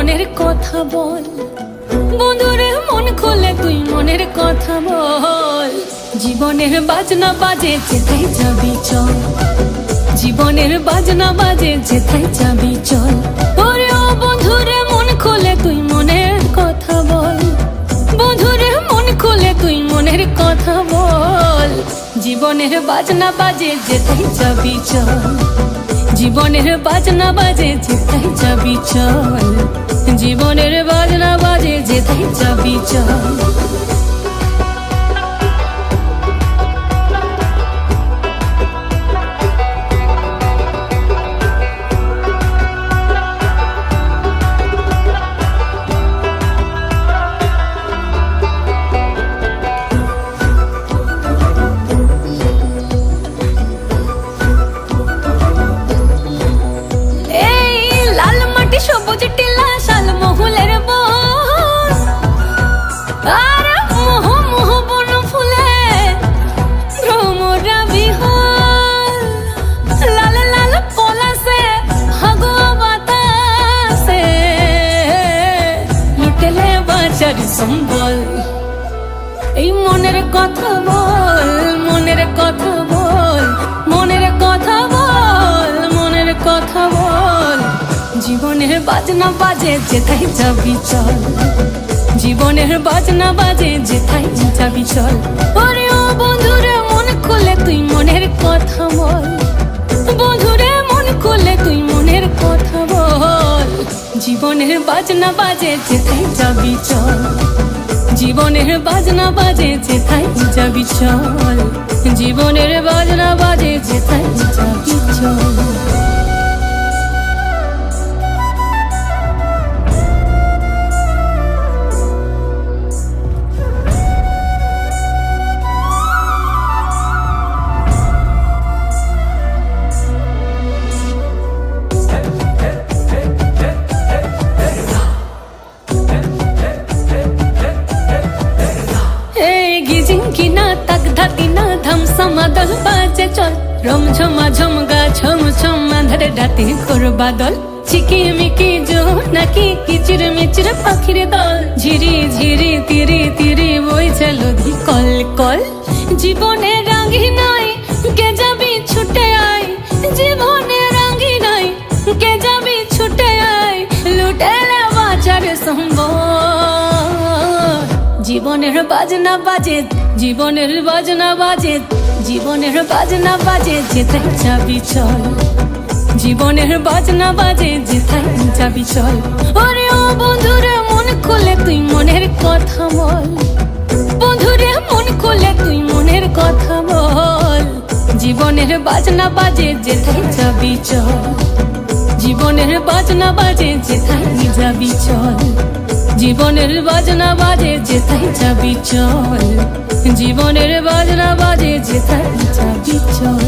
মনের কথা বল, বন্ধুরে মন খুলে তুই মনের কথা বল। জীবনের বাজনা বাজে যেথায় যাবি চল, জীবনের বাজনা বাজে যেথায় যাবি চল। ওরে ও বন্ধুরে মন খুলে তুই মনের কথা বল, বন্ধুরে মন খুলে তুই মনের কথা বল। জীবনের বাজনা বাজে যেথায় যাবি চল, জীবনের বাজনা বাজে যেথায় যাবি চল, জীবনের বাজনা বাজে যেথায় যাবি চল। সবুজ টিলা শাল মহুলের বন, আর মোহ মোহ বন ফুলে ভ্রমরা বিহল। লাল লাল পলাশে হাগুয়া বাতাসে লুটেলে বাঁচার সম্বল। এই মনের কথা বল, মনের কথা বল, মনের কথা বল, মনের কথা বল। জীবনের বাজনা বাজে যেথায় যাবি চল, জীবনের বাজনা বাজে যেথায় যাবি চল। ওরে ও বন্ধুরে মন খুলে তুই মনের কথা বল, বন্ধুরে মন খুলে তুই মনের কথা বল। জীবনের বাজনা বাজে যেথায় যাবি চল, জীবনের বাজনা বাজে যেথায় যাবি চল, জীবনের বাজনা বাজে যেথায় যাবি চল। কিনা তাক ধাতিনা ধামসামা দল বাজে চল, রম ঝমা ঝমগা ছম ছম আঁধারে রাতে করবা দল। চিকি মিকি জো নাকি কিচির মিচির পাখির দল, ঝিরি ঝিরি তিরি তিরি বইছে নদী কল কল। জীবনে রাঙ্গি নাই কে যাবি ছুটে আয়, জীবনে রাঙ্গি নাই কে যাবি ছুটে আয়, লুটেলে বাঁচার সম্বল। জীবনের বাজনা বাজে, জীবনের বাজনা বাজে, জীবনের বাজনা বাজে যেথায় যাবি চল, জীবনের বাজনা বাজে যেথায় যাবি চল। ওরে ও বন্ধুরে মন খুলে তুই মনের কথা বল, বন্ধুরে মন খুলে তুই মনের কথা বল। জীবনের বাজনা বাজে যেথায় যাবি চল, জীবনের বাজনা বাজে যেথায় যাবি চল, জীবনের বাজনা বাজে যেথায় যাবি চল, জীবনের বাজনা বাজে যেথায় যাবি চল।